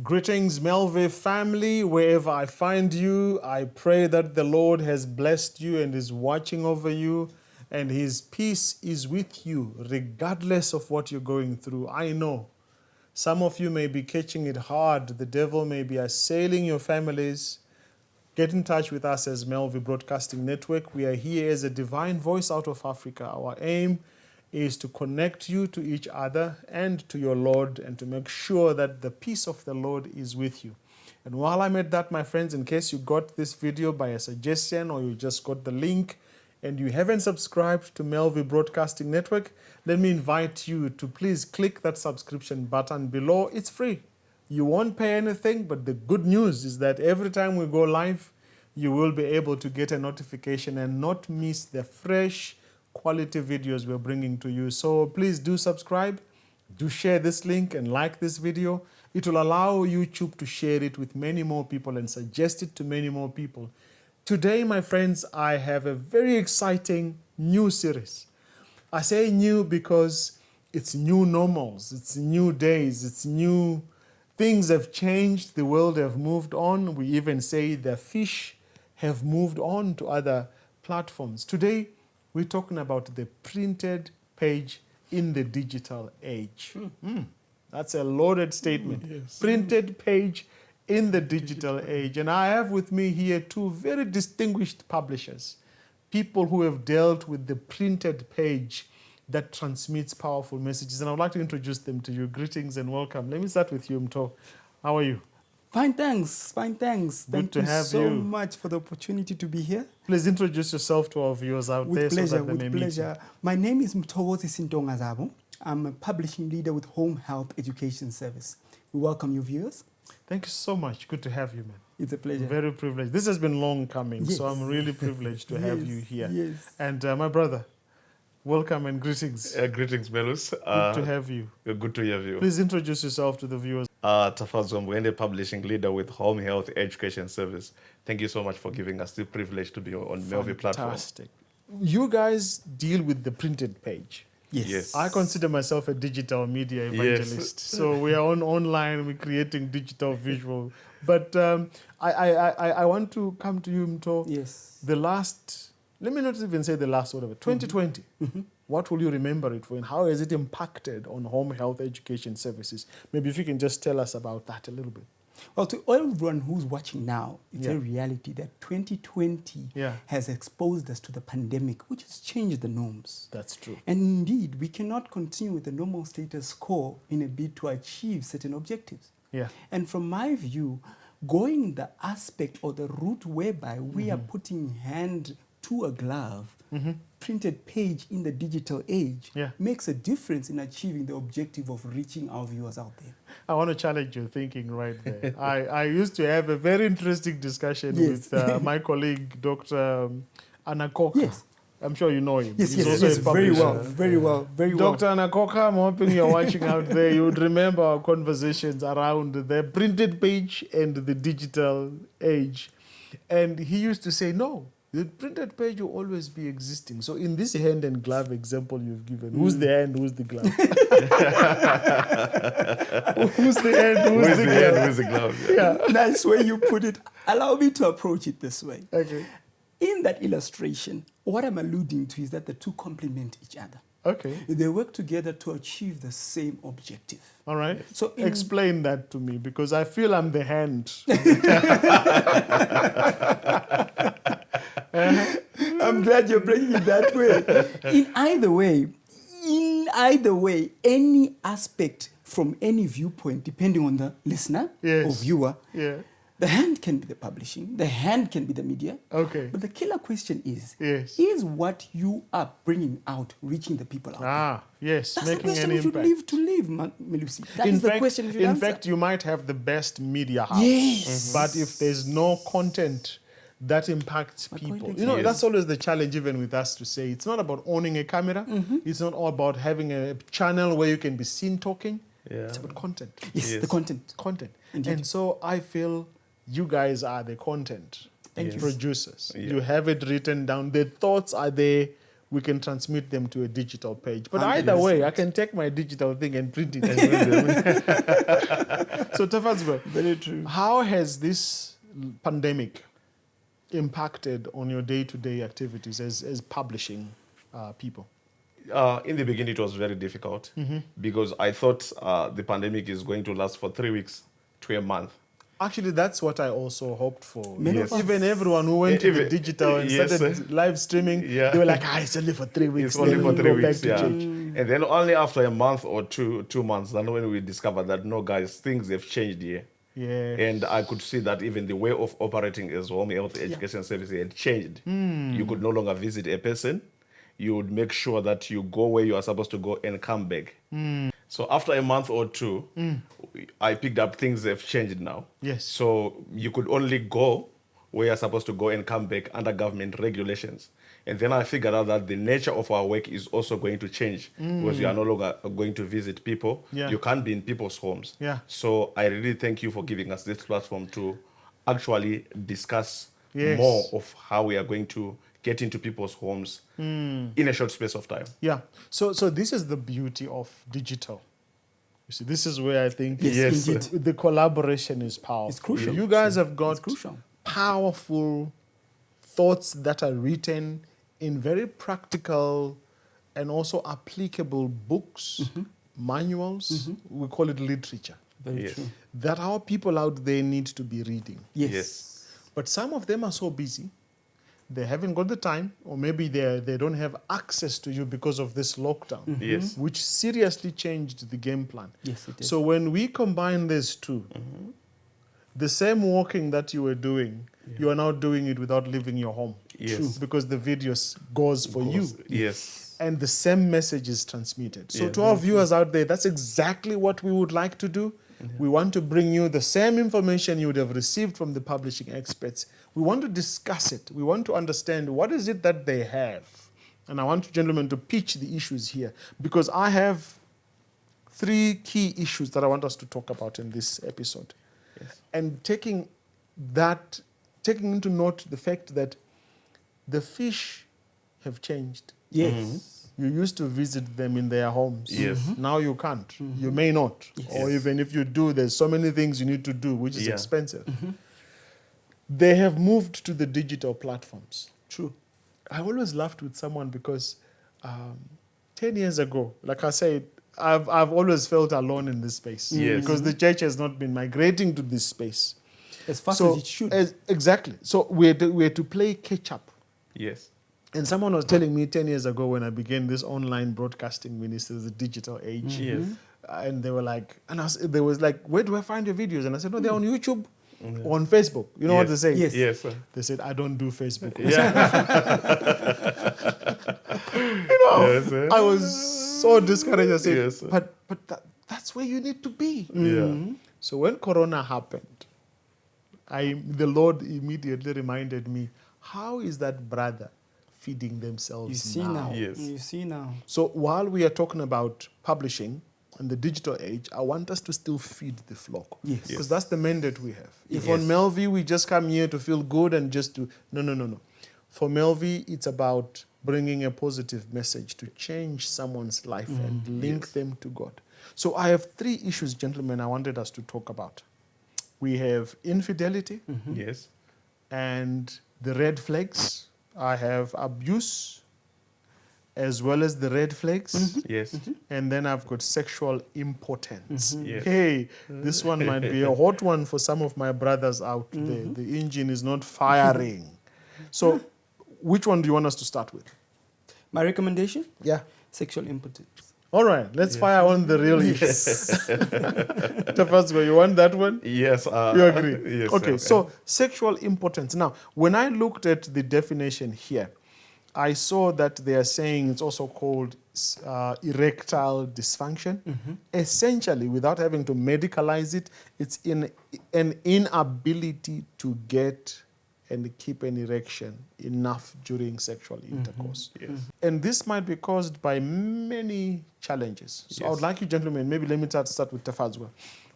Greetings, MelVee family, wherever I find you. I pray that the Lord has blessed you and is watching over you, and His peace is with you, regardless of what you're going through. I know some of you may be catching it hard. The devil may be assailing your families. Get in touch with us as MelVee Broadcasting Network. We are here as a divine voice out of Africa. Our aim is to connect you to each other and to your Lord, and to make sure that the peace of the Lord is with you. And while I'm at that, my friends, in case you got this video by a suggestion or you just got the link and you haven't subscribed to MelVee Broadcasting Network, let me invite you to please click that subscription button below. It's free. You won't pay anything, but the good news is that every time we go live, you will be able to get a notification and not miss the fresh quality videos we're bringing to you. So please do subscribe, do share this link and like this video. It will allow YouTube to share it with many more people and suggest it to many more people. Today, my friends, I have a very exciting new series. I say new because it's new normals, it's new days, it's new things have changed, the world have moved on. We even say the fish have moved on to other platforms. Today, we're talking about the printed page in the digital age. That's a loaded statement. Yes. Printed page in the digital age. And I have with me here two very distinguished publishers, people who have dealt with the printed page that transmits powerful messages. And I'd like to introduce them to you. Greetings and welcome. Let me start with you, Mto. How are you? Fine, thanks. Fine, thanks. Good to have you. Thank you so much for the opportunity to be here. Please introduce yourself to our viewers out there. Pleasure, so that they may with meet pleasure. My name is Mtowozi Sintongazabo. I'm a publishing leader with Home Health Education Service. We welcome you, viewers. Thank you so much. Good to have you, man. It's a pleasure. Very privileged. This has been long coming, Yes. so I'm really privileged to have you here. Yes. And my brother, welcome and greetings. Greetings, Melus. Good to have you. Good to have you. Please introduce yourself to the viewers. Tafazwa Mwende, publishing leader with Home Health Education Service. Thank you so much for giving us the privilege to be on MelVee platform. Fantastic. You guys deal with the printed page. Yes. I consider myself a digital media evangelist. Yes. So we are online, we're creating digital visual. But I want to come to you, Mto. Yes. The last, let me not even say the last, whatever, 2020. What will you remember it for, and how has it impacted on home health education services? Maybe if you can just tell us about that a little bit. Well, to everyone who's watching now, it's Yeah. a reality that 2020 Yeah. has exposed us to the pandemic, which has changed the norms. That's true. And indeed, we cannot continue with the normal status quo in a bid to achieve certain objectives. Yeah. And from my view, going the aspect or the route whereby we are putting hand to a glove, printed page in the digital age, Yeah. makes a difference in achieving the objective of reaching our viewers out there. I want to challenge your thinking right there. I used to have a very interesting discussion Yes. with my colleague, Dr. Anakoka. Yes. I'm sure you know him. Yes, He's yes, also yes, a very publisher. well, very well, very well. Dr. Anakoka, I'm hoping you're watching out there. You would remember our conversations around the printed page and the digital age. And he used to say, no, the printed page will always be existing. So in this hand and glove example you've given, who's the hand, who's the glove? Who's the hand, who's the glove? Who's the glove? Yeah. Nice way you put it. Allow me to approach it this way. Okay. In that illustration, what I'm alluding to is that the two complement each other. Okay. They work together to achieve the same objective. All right. So Explain that to me, because I feel I'm the hand. I'm glad you're breaking it that way. In either way, any aspect from any viewpoint, depending on the listener Yes. or viewer, Yeah. the hand can be the publishing, the hand can be the media. Okay. But the killer question is, Yes. is what you are bringing out reaching the people out there? Ah, yes, That's the making question an we should impact. live to live, Melusi. That is the question we should in answer. fact, you might have the best media house, Yes. but if there's no content that impacts people, content, you know, yes. that's always the challenge, even with us, to say it's not about owning a camera. It's not all about having a channel where you can be seen talking. Yeah. It's about content. Yes, Yes. the content. Content. Indeed. And so I feel you guys are the content Thank you. producers. Yeah. You have it written down. The thoughts are there. we can transmit them to a digital page. But 100%. either way, I can take my digital thing and print it. So, Tafazwe, Very true. how has this pandemic impacted on your day-to-day activities as publishing people? In the beginning, it was very difficult because I thought the pandemic is going to last for 3 weeks to a month. Actually, that's what I also hoped for. Many of us- Even everyone who went to the Even- digital and yes, started live streaming, Yeah. they were like, it's only for 3 weeks. It's only then for we'll 3 go back weeks, to yeah. church. And then only after a month or 2 months, then when we discovered that, no, guys, things have changed here. Yeah. And I could see that even the way of operating as home health education service had changed. You could no longer visit a person. You would make sure that you go where you are supposed to go and come back. So after a month or two, I picked up things have changed now. Yes. So you could only go where you're supposed to go and come back under government regulations. And then I figured out that the nature of our work is also going to change because you are no longer going to visit people. Yeah. You can't be in people's homes. Yeah. So I really thank you for giving us this platform to actually discuss Yes. more of how we are going to get into people's homes in a short space of time. Yeah. So this is the beauty of digital. You see, this is where I think Yes. indeed. the collaboration is powerful. It's crucial. You guys have got It's crucial. powerful thoughts that are written in very practical and also applicable books, manuals. We call it literature. Very Yes. true. That our people out there need to be reading. Yes. Yes. But some of them are so busy, they haven't got the time, or maybe they don't have access to you because of this lockdown, Yes. which seriously changed the game plan. Yes, it is. So when we combine these two, the same walking that you were doing, you are now doing it without leaving your home. Yes. True. Because the videos goes for you. Yes. And the same message is transmitted. So Yeah. to our viewers out there, that's exactly what we would like to do. We want to bring you the same information you would have received from the publishing experts. We want to discuss it. We want to understand what is it that they have. And I want you gentlemen to pitch the issues here because I have 3 key issues that I want us to talk about in this episode. Yes. And taking into note the fact that the fish have changed. Yes. You used to visit them in their homes. Yes. Now you can't. You may not. Or even if you do, there's so many things you need to do, which is Yeah. expensive. They have moved to the digital platforms. True. I always laughed with someone because 10 years ago, like I said, I've always felt alone in this space. Yes. Because the church has not been migrating to this space. As fast So as it should. exactly. So we had to play catch up. Yes. And someone was telling me 10 years ago when I began this online broadcasting ministry, the digital age. Yes. And they were like, they was like, where do I find your videos? And I said, no, they're on YouTube or on Facebook. You know what they Yes. say? Yes. Yes. They said, I don't do Facebook. Yeah. Yes, eh? I was so discouraged. I said, Yes. but that's where you need to be. Yeah. So when Corona happened, the Lord immediately reminded me, how is that brother feeding themselves You see now. Yes. You see now. So while we are talking about publishing and the digital age, I want us to still feed the flock. Yes. Because that's the mandate we have. If Yes. on MelVee we just come here to feel good and just to... No. For MelVee, it's about bringing a positive message to change someone's life and link them to God. So I have 3 issues, gentlemen, I wanted us to talk about. We have infidelity Yes. and the red flags. I have abuse as well as the red flags. Yes. And then I've got sexual impotence. Yes. Hey, this one might be a hot one for some of my brothers out there. The engine is not firing. So, which one do you want us to start with? My recommendation? Yeah. Sexual impotence. All right, let's fire on the real issues. Tafazgo, you want that one? Yes. You agree? Yes. Okay, so sexual impotence. Now, when I looked at the definition here, I saw that they are saying it's also called erectile dysfunction. Essentially, without having to medicalize it, it's an inability to get and keep an erection enough during sexual intercourse. Yes. And this might be caused by many challenges. So I would Yes. like you, gentlemen, maybe let me start with Tafazwa.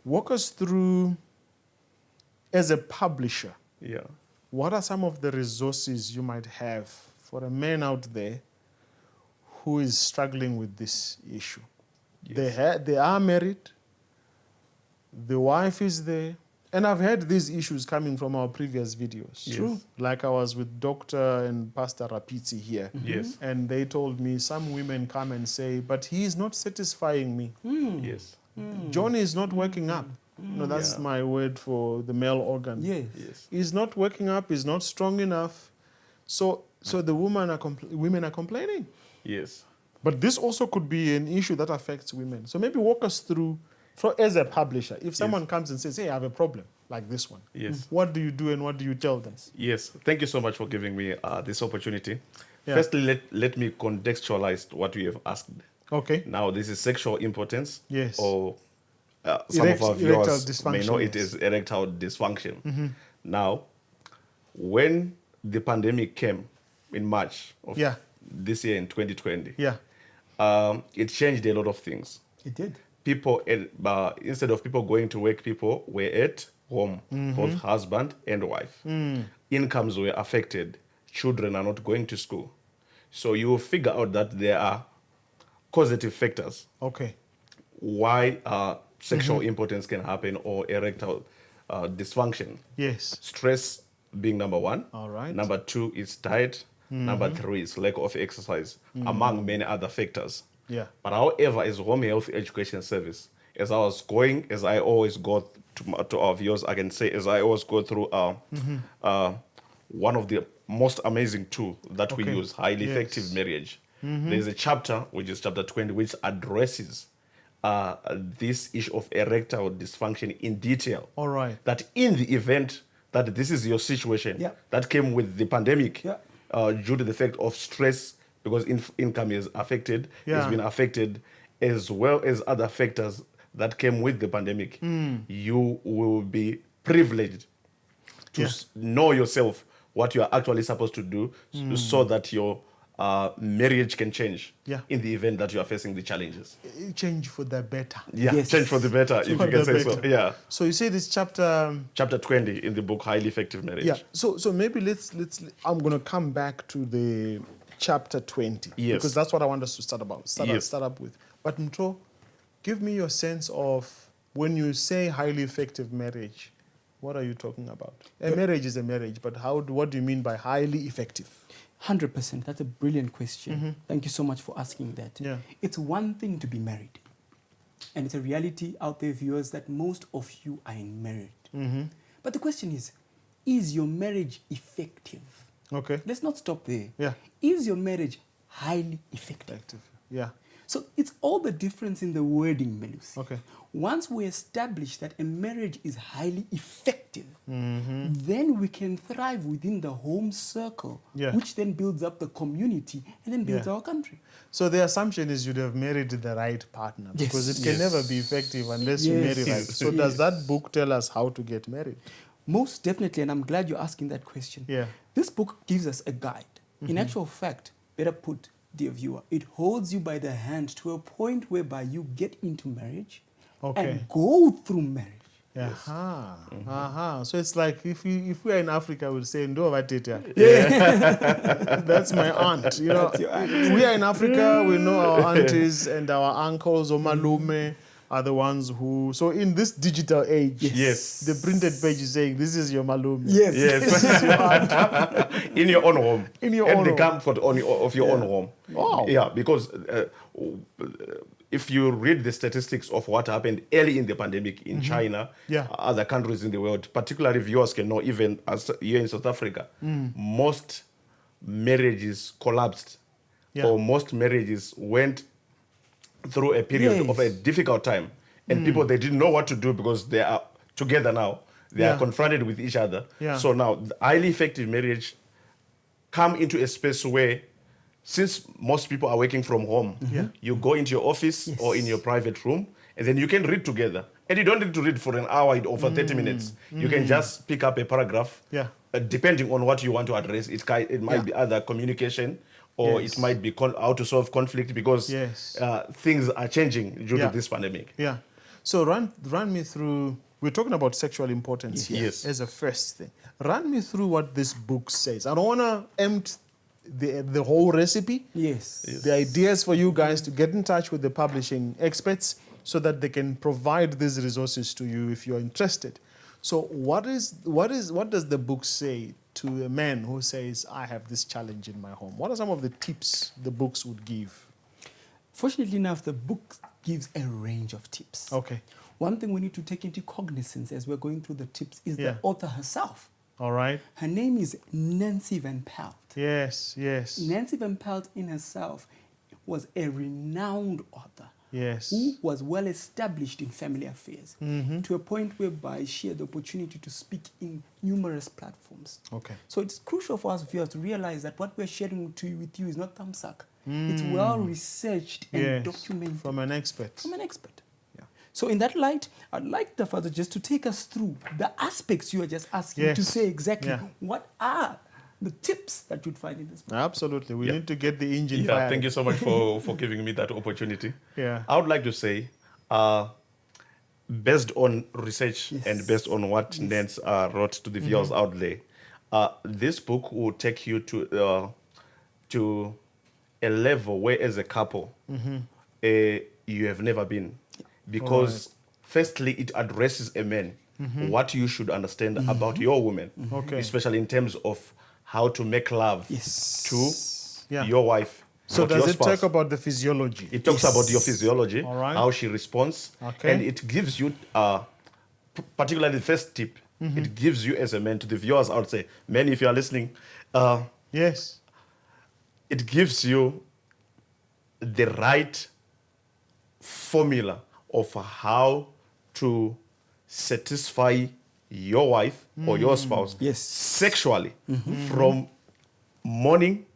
Walk us through, as a publisher, Yeah. what are some of the resources you might have for a man out there who is struggling with this issue. Yes. They are married, the wife is there, and I've had these issues coming from our previous videos. Yes. True. Like I was with Dr. and Pastor Rapiti here. Yes. And they told me some women come and say, but he is not satisfying me. Yes. Johnny is not working up. No, that's Yeah. my word for the male organ. Yes. Yes. He's not working up, he's not strong enough. So the women are complaining. Yes. But this also could be an issue that affects women. So maybe walk us through, as a publisher, if someone comes and says, hey, I have a problem like this one. Yes. What do you do and what do you tell them? Yes. Thank you so much for giving me this opportunity. Yeah. Firstly, let me contextualize what you have asked. Okay. Now, this is sexual impotence. Yes. Or some of our Erectile viewers may know dysfunction, it is erectile dysfunction. Now, when the pandemic came in March of Yeah. this year in 2020, Yeah. it changed a lot of things. It did. People, instead of people going to work, people were at home, both husband and wife. Incomes were affected. Children are not going to school. So you will figure out that there are causative factors Okay. why sexual impotence can happen or erectile dysfunction. Yes. Stress being number one. All right. Number two is diet. Number three is lack of exercise, among many other factors. Yeah. But however, as Home Health Education Service, as I always go to our viewers, I can say, as I always go through one of the most amazing tools that we Okay. use, highly effective marriage. There's a chapter, which is chapter 20, which addresses this issue of erectile dysfunction in detail. All right. That in the event that this is your situation, Yeah. that came with the pandemic, Yeah. due to the fact of stress, because income is affected, Yeah. has been affected, as well as other factors that came with the pandemic, you will be privileged to Yeah. know yourself, what you are actually supposed to do, so that your marriage can change Yeah. in the event that you are facing the challenges. Change for the better. Yeah, Yes. change for the better, if For you can the say so. better. Yeah. So you say this chapter. Chapter 20 in the book, Highly Effective Marriage. Yeah. So maybe let's. I'm going to come back to the chapter 20. Yes. Because that's what I want us to start Yes. up with. But Mtro, give me your sense of when you say highly effective marriage, what are you talking about? A marriage is a marriage, but what do you mean by highly effective? 100%. That's a brilliant question. Thank you so much for asking that. Yeah. It's one thing to be married. And it's a reality out there, viewers, that most of you are married. But the question is your marriage effective? Okay. Let's not stop there. Yeah. Is your marriage highly effective? Effective. Yeah. So it's all the difference in the wording, Melusi. Okay. Once we establish that a marriage is highly effective, then we can thrive within the home circle, Yeah. which then builds up the community and then builds Yeah. our country. So the assumption is you'd have married the right partner, Yes. because it can Yes. never be effective unless you Yes. marry right. So Yes. does that book tell us how to get married? Most definitely, and I'm glad you're asking that question. Yeah. This book gives us a guide. In actual fact, better put, dear viewer, it holds you by the hand to a point whereby you get into marriage Okay. and go through marriage. Aha. So it's like if we are in Africa, we'll say Ndo Vateta. Yeah. That's my aunt. You know, That's your aunt. we are in Africa, we know our aunties and our uncles or malume are the ones who. So in this digital age, Yes. the printed page is saying this is your malume. Yes. Yes. In your own home. In your and own the home. comfort of your own home. Wow. Yeah, because if you read the statistics of what happened early in the pandemic in China, Yeah. other countries in the world, particularly viewers can know, even as here in South Africa, most marriages collapsed, Yeah. or most marriages went through a period Yes. of a difficult time, and people, they didn't know what to do because they are together now. They Yeah. are confronted with each other. Yeah. So now, the highly effective marriage come into a space where, since most people are working from home, Yeah. you go into your office or in your private room, and then you can read together. And you don't need to read for an hour or for 30 minutes. You can just pick up a paragraph, Yeah. depending on what you want to address. It might Yeah. be either communication, or Yes. it might be how to solve conflict, because Yes. things are changing due Yeah. to this pandemic. Yeah. So run me through. We're talking about sexual importance here Yes. as a first thing. Run me through what this book says. I don't want to the whole recipe. Yes. The idea is for you guys to get in touch with the publishing experts so that they can provide these resources to you if you're interested. So what does the book say to a man who says, I have this challenge in my home? What are some of the tips the books would give? Fortunately enough, the book gives a range of tips. Okay. One thing we need to take into cognizance as we're going through the tips is Yeah. the author herself. All right. Her name is Nancy Van Pelt. Yes, yes. Nancy Van Pelt in herself was a renowned author. Yes. Who was well established in family affairs Mm-hmm. to a point whereby she had the opportunity to speak in numerous platforms. Okay. So it's crucial for us viewers to realize that what we're sharing with you is not thumbsuck. It's well researched and Yes. documented From an expert. from an expert. Yeah. So in that light, I'd like the Father just to take us through the aspects you are just asking Yes. to say exactly Yeah. what are the tips that you'd find in this book. Absolutely. We Yeah. need to get the engine Yeah, fired. thank you so much for giving me that opportunity. Yeah. I would like to say, based on research Yes. and based on what Nance wrote to the viewers out there, this book will take you to a level where, as a couple, you have never been, because firstly, it addresses a man what you should understand about your woman, Okay. especially in terms of how to make love Yes. to Yeah. your wife. So not does your it spouse. talk about the physiology? It talks about your physiology, All right. how she responds, Okay. and it gives you, particularly the first tip, it gives you as a man, to the viewers, I would say, men, if you are listening, Yes. it gives you the right formula of how to satisfy your wife or your spouse Yes. sexually from morning,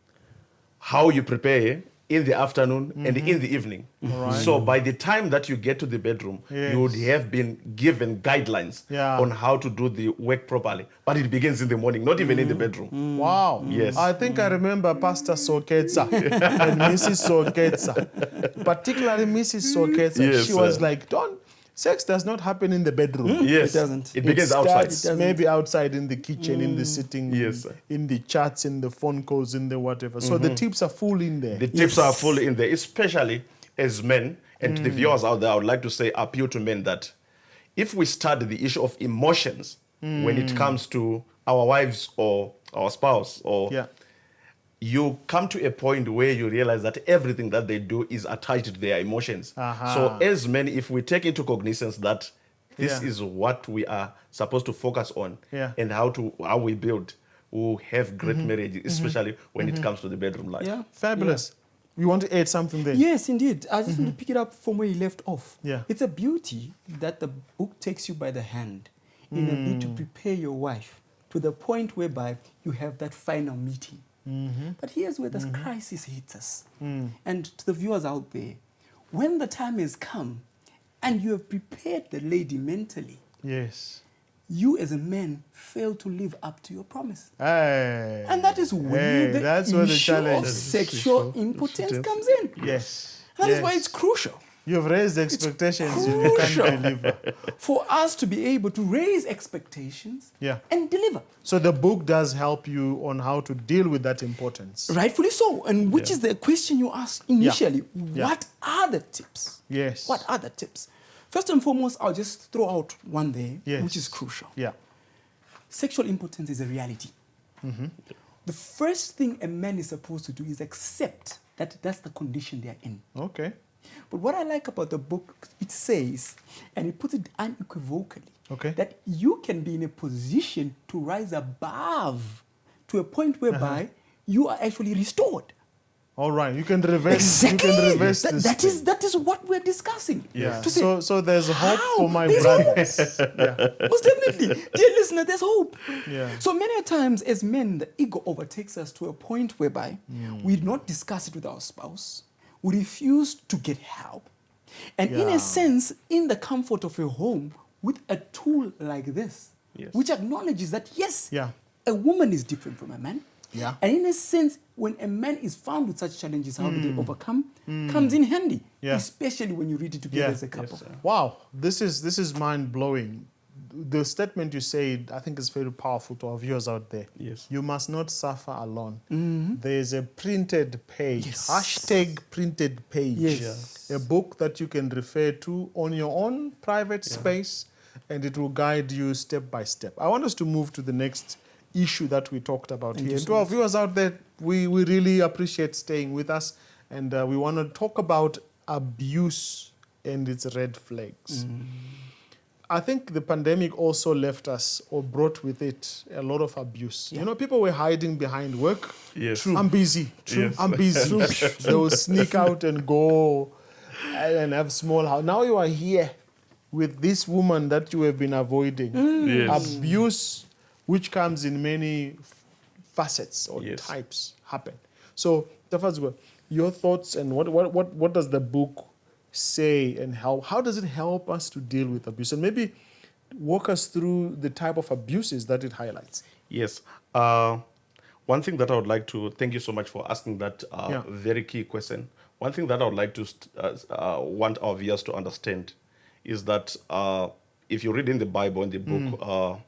how you prepare in the afternoon and in the evening. So by the time that you get to the bedroom, Yes. you would have been given guidelines Yeah. on how to do the work properly. But it begins in the morning, not even in the bedroom. Wow. Yes. I think I remember Pastor Soketsa and Mrs. Soketsa. Particularly Mrs. Soketsa. Yes, She was sir. like, sex does not happen in the bedroom. Yes, It doesn't. It begins outside. Starts maybe outside in the kitchen, in the sitting, Yes, sir. in the chats, in the phone calls, in the whatever. So the tips are full in there. The tips are full in there, especially as men. And to the viewers out there, I would like to say, appeal to men that if we study the issue of emotions when it comes to our wives or our spouse, or Yeah. you come to a point where you realize that everything that they do is attached to their emotions. Aha. So as men, if we take into cognizance that this Yeah. is what we are supposed to focus on, Yeah. and how we build, we'll have great marriage, especially when it comes to the bedroom life. Yeah. Fabulous. You want to add something there? Yes, indeed. I just want to pick it up from where you left off. Yeah. It's a beauty that the book takes you by the hand in a bid to prepare your wife to the point whereby you have that final meeting. But here's where this crisis hits us. And to the viewers out there, when the time has come and you have prepared the lady mentally, Yes. you as a man fail to live up to your promise. Hey. And that is where the that's where the issue challenge of is. sexual impotence comes in. Yes. That is why Yes. it's crucial. You've raised expectations you Crucial can't deliver. for us to be able to raise expectations Yeah. and deliver. So the book does help you on how to deal with that importance. Rightfully so. And which is the question you asked initially. Yeah. What are the tips? Yes. What are the tips? First and foremost, I'll just throw out one there, Yes. which is crucial. Yeah. Sexual impotence is a reality. The first thing a man is supposed to do is accept that that's the condition they are in. Okay. But what I like about the book, it says, and it puts it unequivocally, Okay. that you can be in a position to rise above to a point whereby you are actually restored. All right. You can reverse. Exactly. You can reverse That- this. that thing. is that is what we're discussing. Yeah. To say, So there's hope how? for my There's brothers. Yeah. most definitely. Dear listener, there's hope. Yeah. So many times as men, the ego overtakes us to a point whereby we do not discuss it with our spouse. We refuse to get help. And in Yeah. a sense, in the comfort of a home, with a tool like this, Yes. which acknowledges that, yes, Yeah. a woman is different from a man. Yeah. And in a sense, when a man is found with such challenges, how do they overcome? Comes in handy. Yeah. Especially when you read it together Yeah. as a couple. sir. Wow. This is mind blowing. the statement you said, I think is very powerful to our viewers out there. Yes. You must not suffer alone. There's a printed page, Yes. hashtag printed page. Yes. A book that you can refer to on your own private space, and it will guide you step by step. I want us to move to the next issue that we talked about here. And to our viewers out there, we really appreciate staying with us, and we want to talk about abuse and its red flags. I think the pandemic also left us or brought with it a lot of abuse. You know, people were hiding behind work. Yes. True. I'm busy. True. Yes. I'm busy. They will sneak out and go and have small house. Now you are here with this woman that you have been avoiding. Yes. Abuse, which comes in many facets or Yes. types, happen. So, Tafazwa, your thoughts and what does the book say, and how does it help us to deal with abuse? And maybe walk us through the type of abuses that it highlights. Yes. One thing that I would like to thank you so much for asking that very key question. One thing that I would like to want our viewers to understand is that if you read in the Bible, in the book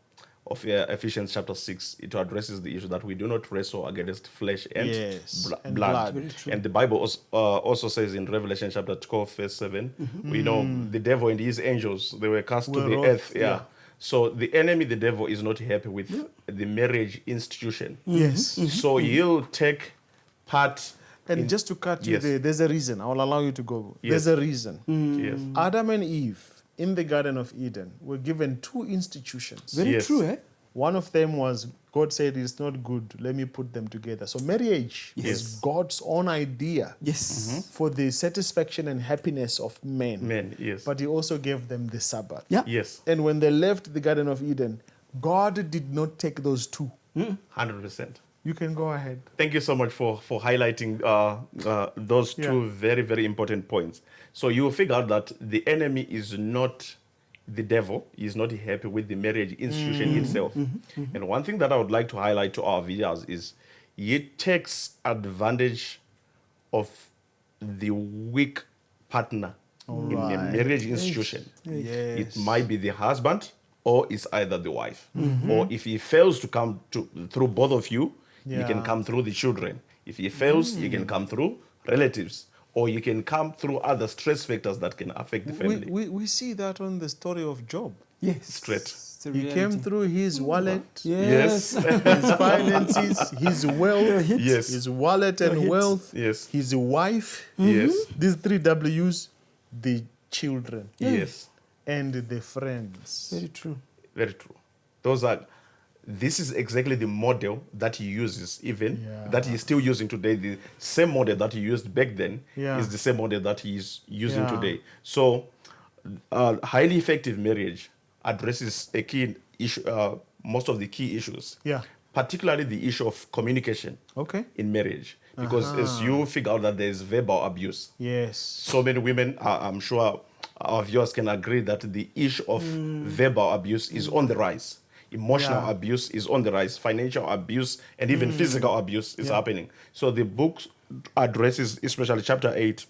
of Ephesians chapter 6, it addresses the issue that we do not wrestle against flesh and, Yes, and blood. blood. Very true. And the Bible also says in Revelation chapter 12, verse 7, we know the devil and his angels, they were cast to Were the wroth, earth. yeah. So the enemy, the devil, is not happy with the marriage institution. Yes. So he'll take part. And just to cut you Yes. there, there's a reason. I will allow you to go. Yes. There's a reason. Yes. Adam and Eve in the Garden of Eden were given two institutions. Very Yes. true, eh? One of them was God said it's not good, let me put them together. So marriage Yes. is God's own idea Yes. for the satisfaction and happiness of men. Men, yes. But he also gave them the Sabbath. Yeah. Yes, And when they left the Garden of Eden, God did not take those two. 100%. You can go ahead. Thank you so much for highlighting those two Yeah. very, very important points. So you will figure out that the enemy is not the devil. He is not happy with the marriage institution itself. And one thing that I would like to highlight to our viewers is he takes advantage of the weak partner in a marriage institution. Yes. It might be the husband or it's either the wife. Or if he fails to come through both of you, you can Yeah. come through the children. If he fails, you can come through relatives. Or you can come through other stress factors that can affect the family. We see that on the story of Job. Yes. Straight. It's a He reality. came through his wallet, Yes. his finances, his wealth, Yes. his wallet and hit. wealth, Yes. his wife, Yes. these three W's, the children, Yes. and the friends. Very true. Very true. This is exactly the model that he uses, even Yeah. that he's still using today. The same model that he used back then Yeah. is the same model that he's using Yeah. today. So, highly effective marriage addresses a key issue, most of the key issues. Yeah. Particularly the issue of communication Okay. in marriage, because as you figure out that there's verbal abuse, Yes. so many women, I'm sure our viewers can agree that the issue of verbal abuse is on the rise. Emotional Yeah. abuse is on the rise. Financial abuse and even physical abuse is happening. So the book addresses, especially chapter 8,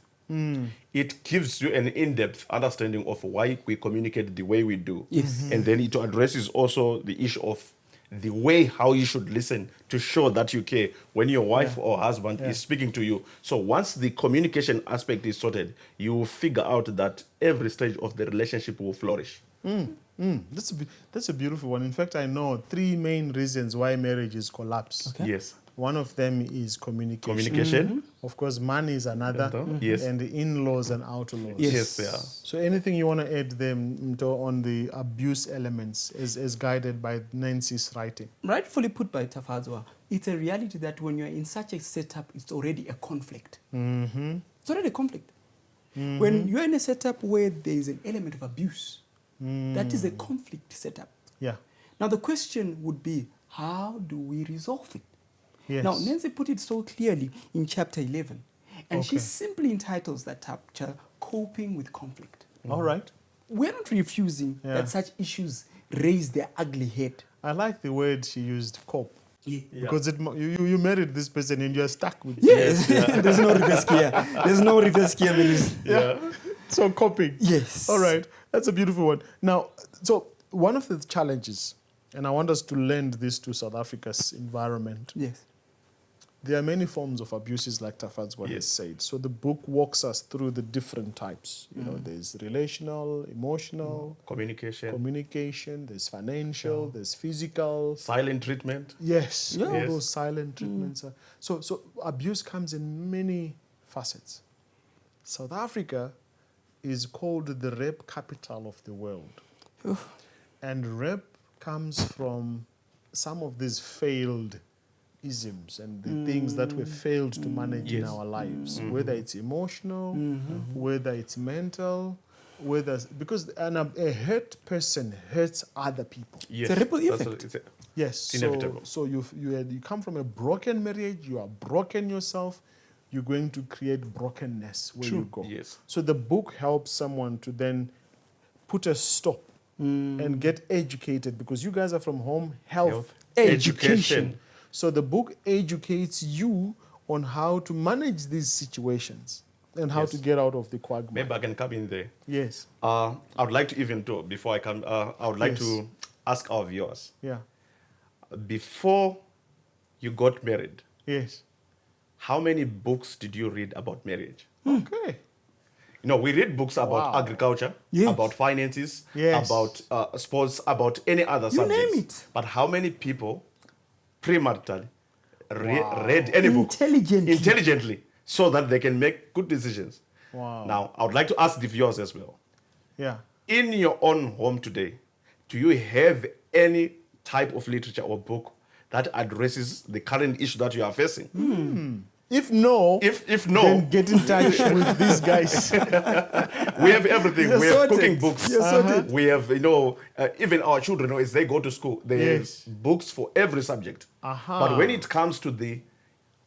it gives you an in-depth understanding of why we communicate the way we do. Yes. And then it addresses also the issue of the way how you should listen to show that you care when your wife or husband is speaking to you. So once the communication aspect is sorted, you will figure out that every stage of the relationship will flourish. That's a beautiful one. In fact, I know 3 main reasons why marriages collapse. Okay. Yes. One of them is communication. Communication. Of course, money is another. Yes. And the in-laws and out-laws. Yes, yeah. So anything you want to add them on the abuse elements as guided by Nancy's writing? Rightfully put by Tafadzwa, it's a reality that when you're in such a setup, it's already a conflict. It's already a conflict. When you're in a setup where there is an element of abuse, that is a conflict setup. Yeah. Now the question would be, how do we resolve it? Yes. Now Nancy put it so clearly in chapter 11, and she Okay. simply entitles that chapter, Coping with Conflict. All right. We're not refusing Yeah. that such issues raise their ugly head. I like the word she used, cope. Yeah. Because you married this person and you're stuck with it. Yes, there's no reverse gear. There's no reverse gear. Yeah. So coping. Yes. All right. That's a beautiful one. Now, so one of the challenges, and I want us to lend this to South Africa's environment, Yes. there are many forms of abuses, like Tafadzwa has Yes. said. So the book walks us through the different types. You know, there's relational, emotional, Communication, there's financial, there's physical. silent treatment. Yes, Yeah. all Yes. those silent treatments. So abuse comes in many facets. South Africa is called the rape capital of the world. And rape comes from some of these failed isms and the things that we failed to manage in Yes. our lives, whether it's emotional, whether it's mental, because a hurt person hurts other people. Yes. a ripple That's effect. it's a- Yes, It's inevitable. So you come from a broken marriage, you are broken yourself, you're going to create brokenness where you go. Yes. So the book helps someone to then put a stop and get educated, because you guys are from home health Education. So the book educates you on how to manage these situations and how Yes. to get out of the quagmire. Maybe I can come in there. Yes. I would like to even do, before I come, I would like Yes. to ask our viewers, Yeah. before you got married, Yes. how many books did you read about marriage? Okay. You know, we read books about Wow. agriculture, Yes. about finances, Yes. about sports, about any other You name subjects. it. But how many people premaritally read any book intelligently so that they can make good decisions? Wow. Now, I would like to ask the viewers as well. Yeah. In your own home today, do you have any type of literature or book that addresses the current issue that you are facing? If no, If no, then get in touch with these guys. we have everything. You're We have sorted. cooking books. You're sorted. We have, even our children, as they go to school, they Yes. have books for every subject. Aha. But when it comes to the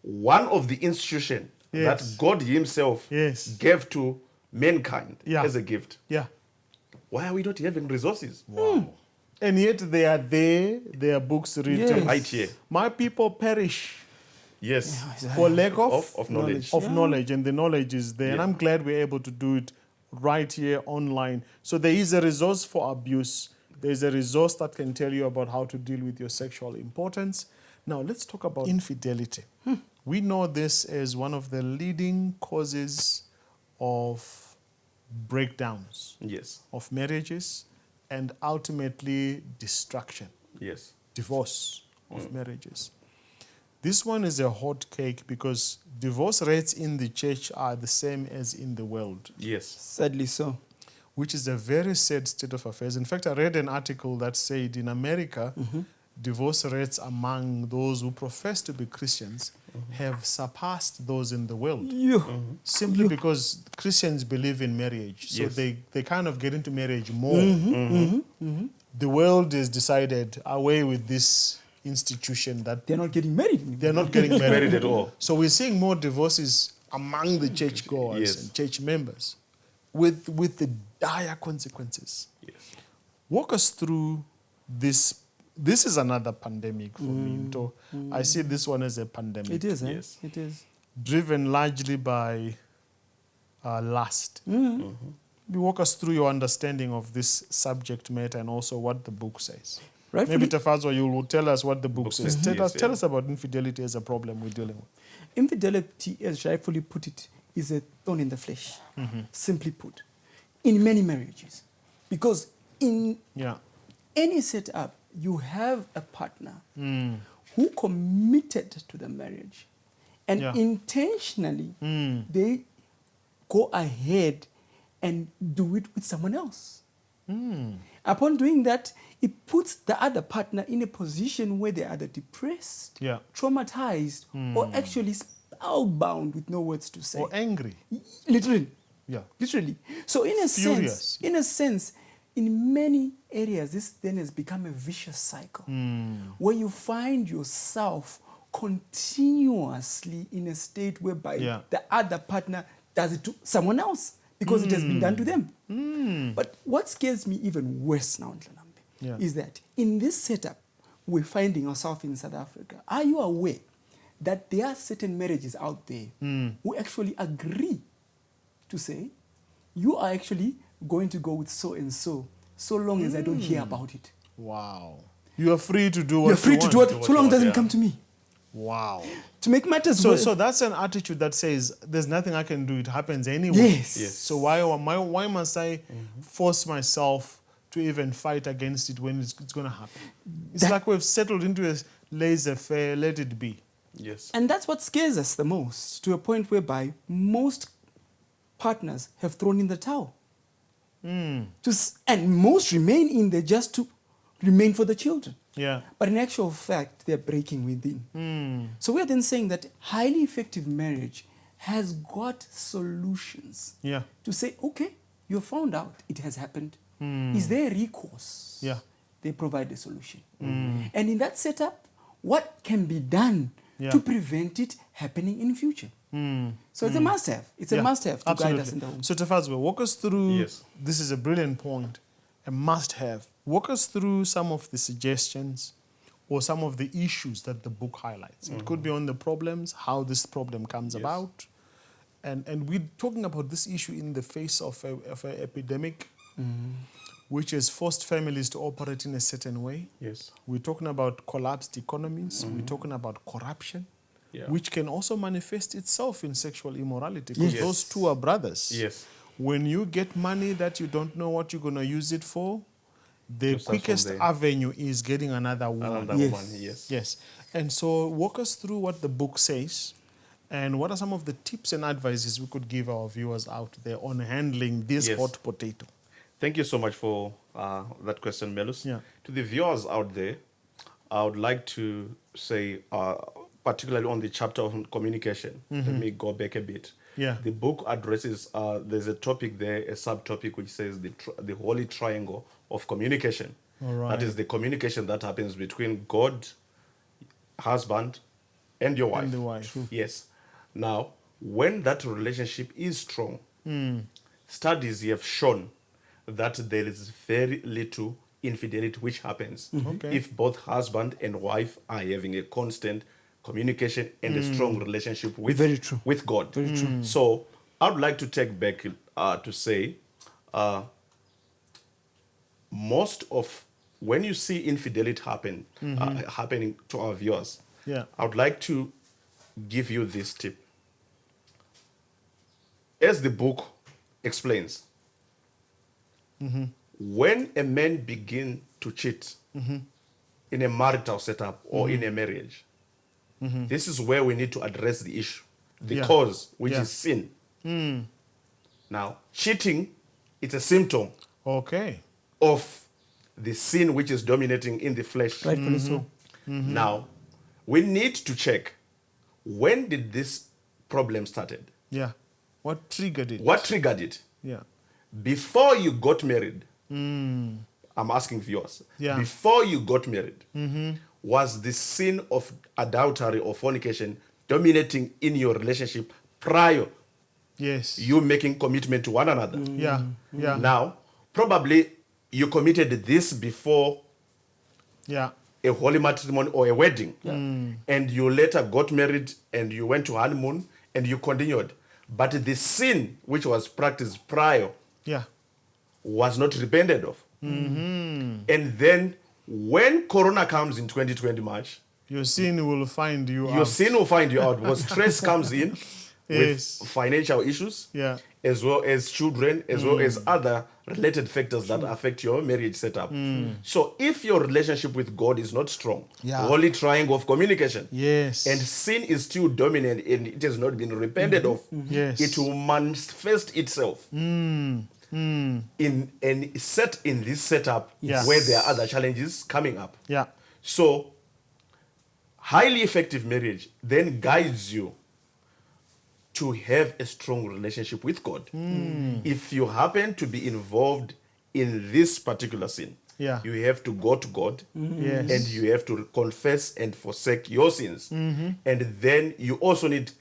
one of the institution Yes. that God Himself Yes. gave to mankind Yeah. as a gift, Yeah. why are we not having resources? And yet they are there, there are books written. Yes. Right here. My people perish Yes. for lack of knowledge. of knowledge, and the knowledge is there. And Yeah. I'm glad we're able to do it right here online. So there is a resource for abuse. There's a resource that can tell you about how to deal with your sexual importance. Now let's talk about infidelity. We know this as one of the leading causes of breakdowns Yes. of marriages and ultimately destruction, Yes. divorce of marriages. This one is a hot cake because divorce rates in the church are the same as in the world, Yes. Sadly so. which is a very sad state of affairs. In fact, I read an article that said in America, divorce rates among those who profess to be Christians have surpassed those in the world. Simply because Christians believe in marriage. So Yes. they kind of get into marriage more. The world has decided away with this institution that They're not getting married anymore. they're not getting married. Married at all. So we're seeing more divorces among the churchgoers Yes. and church members with the dire consequences. Yes. Walk us through this. This is another pandemic for me. So I see this one as a pandemic. It is, Yes. It is. Driven largely by lust. You walk us through your understanding of this subject matter and also what the book says. Rightfully, Maybe Tafadzwa, you will tell us what the book says. says, Tell, yes, tell yeah. us about infidelity as a problem we're dealing with. infidelity, as rightfully put it, is a thorn in the flesh, simply put, in many marriages. Because in Yeah. any setup, you have a partner who committed to the marriage and Yeah. intentionally they go ahead and do it with someone else. Upon doing that, it puts the other partner in a position where they're either depressed, Yeah. traumatized, or actually spellbound with no words to say. Or angry. Literally. Yeah. Literally. So in a Furious. sense, in many areas, this then has become a vicious cycle where you find yourself continuously in a state whereby Yeah. the other partner does it to someone else because it has been done to them. But what scares me even worse now, Ndlanambe, Yeah. is that in this setup, we're finding ourselves in South Africa. Are you aware that there are certain marriages out there who actually agree to say, you are actually going to go with so and so so long as I don't hear about it. Wow. You are free to do what You're free you to want. do it so long it doesn't yeah. come to me. Wow. To make matters So, worse. so that's an attitude that says there's nothing I can do. It happens anyway. Yes. Yes. So why must I force myself to even fight against it when it's going to happen? It's like we've settled into a laissez-faire, let it be. Yes. And that's what scares us the most, to a point whereby most partners have thrown in the towel. And most remain in there just to remain for the children. Yeah. But in actual fact, they're breaking within. So we're then saying that highly effective marriage has got solutions Yeah. to say, okay, you found out it has happened. Is there a recourse? Yeah. They provide a solution. And in that setup, what can be done Yeah. to prevent it happening in future? So it's a must-have. It's a must-have to guide us in the home. So Tafazwe, walk us through, Yes. this is a brilliant point, a must-have. Walk us through some of the suggestions or some of the issues that the book highlights. It could be on the problems, how this problem comes about. And we're talking about this issue in the face of an epidemic, which has forced families to operate in a certain way. Yes. We're talking about collapsed economies. We're talking about corruption, Yeah. which can also manifest itself in sexual immorality, because Yes. those two are brothers. Yes. When you get money that you don't know what you're going to use it for, the To start from quickest there. avenue is getting another woman. Another Yes. woman. Yes. Yes. And so walk us through what the book says and what are some of the tips and advices we could give our viewers out there on handling this Yes. hot potato. Thank you so much for that question, Melus. Yeah. To the viewers out there, I would like to say, particularly on the chapter on communication, let me go back a bit. Yeah. The book addresses, there's a topic there, a subtopic, which says the holy triangle of communication. All right. That is the communication that happens between God, husband, and your wife. And the wife. True. Yes. Now, when that relationship is strong, studies have shown that there is very little infidelity which happens Okay. if both husband and wife are having a constant communication and a strong relationship with, Very true. with God. Very true. So I would like to take back to say most of when you see infidelity happening to our viewers, Yeah. I would like to give you this tip. As the book explains, when a man begins to cheat in a marital setup or in a marriage, this is where we need to address the issue, the Yeah. cause, which Yeah. is sin. Now, cheating is a symptom Okay. of the sin which is dominating in the flesh. Rightfully so. Now, we need to check, when did this problem started? Yeah. What triggered it? What triggered it? Yeah. Before you got married, I'm asking viewers, Yeah. before you got married, was the sin of adultery or fornication dominating in your relationship prior Yes. you making commitment to one another? Yeah. Yeah. Now, probably you committed this before Yeah. a holy matrimony or a wedding, and you later got married and you went to honeymoon and you continued. But the sin which was practiced prior Yeah. was not repented of. And then when Corona comes in 2020 March, Your sin will find you your out. sin will find you out because stress comes in Yes. with financial issues, Yeah. as well as children, as well as other related factors that affect your marriage setup. So if your relationship with God is not strong, Yeah. holy triangle of communication, Yes. and sin is still dominant and it has not been repented of, Yes. it will manifest itself in and set in this setup Yes. where there are other challenges coming up. Yeah. So highly effective marriage then guides you to have a strong relationship with God. If you happen to be involved in this particular sin, Yeah. you have to go to God Yes. and you have to confess and forsake your sins. And then you also need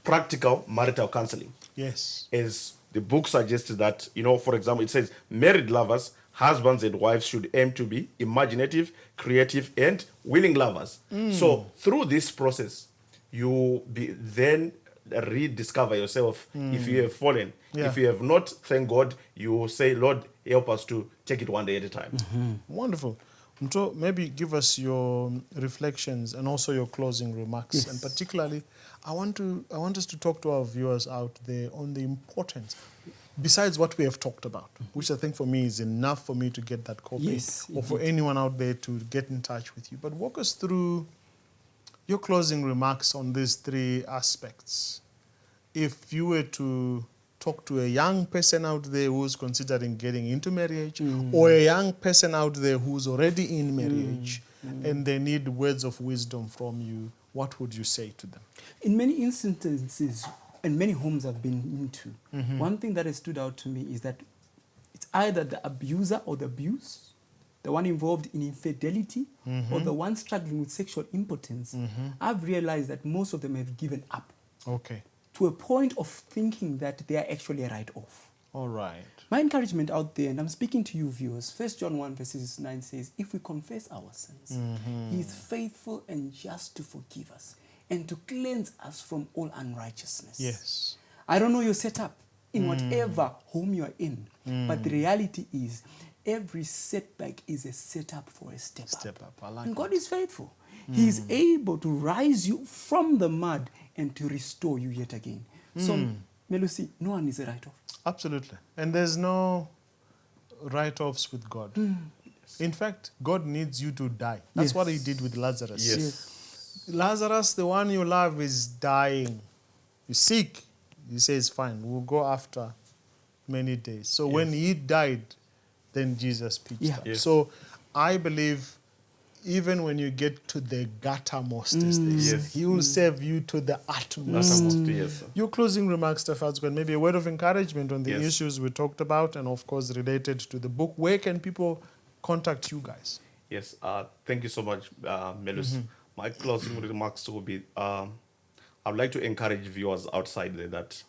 practical marital counseling. Yes. As the book suggests that, for example, it says married lovers, husbands and wives should aim to be imaginative, creative, and willing lovers. So through this process, you then rediscover yourself if you have fallen. Yeah. If you have not, thank God, you will say, Lord, help us to take it one day at a time. Wonderful. Mto, maybe give us your reflections and also your closing remarks. Yes. And particularly, I want us to talk to our viewers out there on the importance, besides what we have talked about, which I think for me is enough for me to get that copy, Yes, or for anyone out there to get in touch with you. But walk us through your closing remarks on these three aspects. If you were to talk to a young person out there who's considering getting into marriage, or a young person out there who's already in marriage, and they need words of wisdom from you, what would you say to them? In many instances, and many homes I've been into, one thing that has stood out to me is that it's either the abuser or the abused, the one involved in infidelity, or the one struggling with sexual impotence. I've realized that most of them have given up Okay. to a point of thinking that they are actually right off. All right. My encouragement out there, and I'm speaking to you viewers, 1 John 1 verses 9 says, if we confess our sins, he is faithful and just to forgive us and to cleanse us from all unrighteousness. Yes. I don't know your setup in whatever home you're in, but the reality is every setback is a setup for a step up. Step up. I like And that. God is faithful. He is able to rise you from the mud and to restore you yet again. So, Melusi, no one is a write-off. Absolutely. And there's no write-offs with God. In fact, God needs you to die. That's what he did with Lazarus. Yes. Lazarus, the one you love, is dying. You're sick. He says, fine, we'll go after many days. So when he died, then Jesus pitched Yeah. up. Yes. So I believe even when you get to the guttermost, as they say, Yes. he will save you to the utmost. Uttermost, yes. Your closing remarks, Stefan, maybe a word of encouragement on the Yes. issues we talked about, and of course related to the book. Where can people contact you guys? Yes, thank you so much, Melus. My closing remarks will be, I'd like to encourage viewers outside there that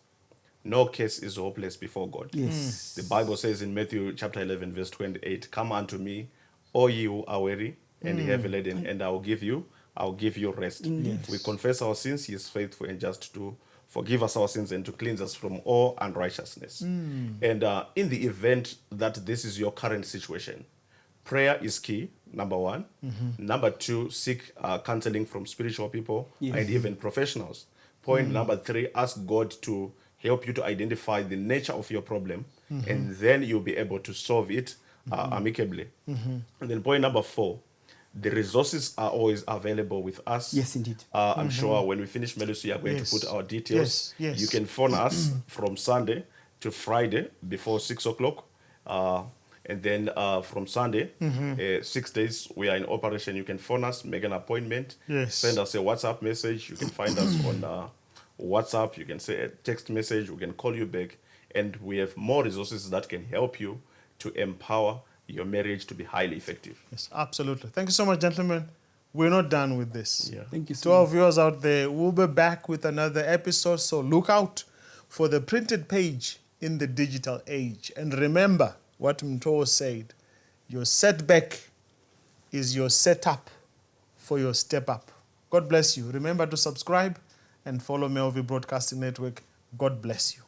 no case is hopeless before God. Yes. The Bible says in Matthew chapter 11, verse 28, come unto me, all ye who are weary and heavy laden, and I'll give you rest. Indeed. If we confess our sins, he is faithful and just to forgive us our sins and to cleanse us from all unrighteousness. And in the event that this is your current situation, prayer is key, number one. Number two, seek counseling from spiritual people Yes. and even professionals. Point number three, ask God to help you to identify the nature of your problem, and then you'll be able to solve it amicably. And then point number four, the resources are always available with us. Yes, indeed. I'm sure when we finish, Melissa, we are going Yes. to put our details. Yes, yes. You can phone us from Sunday to Friday before 6 o'clock. And then from Sunday, 6 days, we are in operation. You can phone us, make an appointment, Yes. send us a WhatsApp message. You can find us on WhatsApp. You can say a text message. We can call you back. And we have more resources that can help you to empower your marriage to be highly effective. Yes, absolutely. Thank you so much, gentlemen. We're not done with this. Yeah. Thank you To so our much. viewers out there, we'll be back with another episode. So look out for the printed page in the digital age. And remember what Mto said, your setback is your setup for your step up. God bless you. Remember to subscribe and follow MelVee Broadcasting Network. God bless you.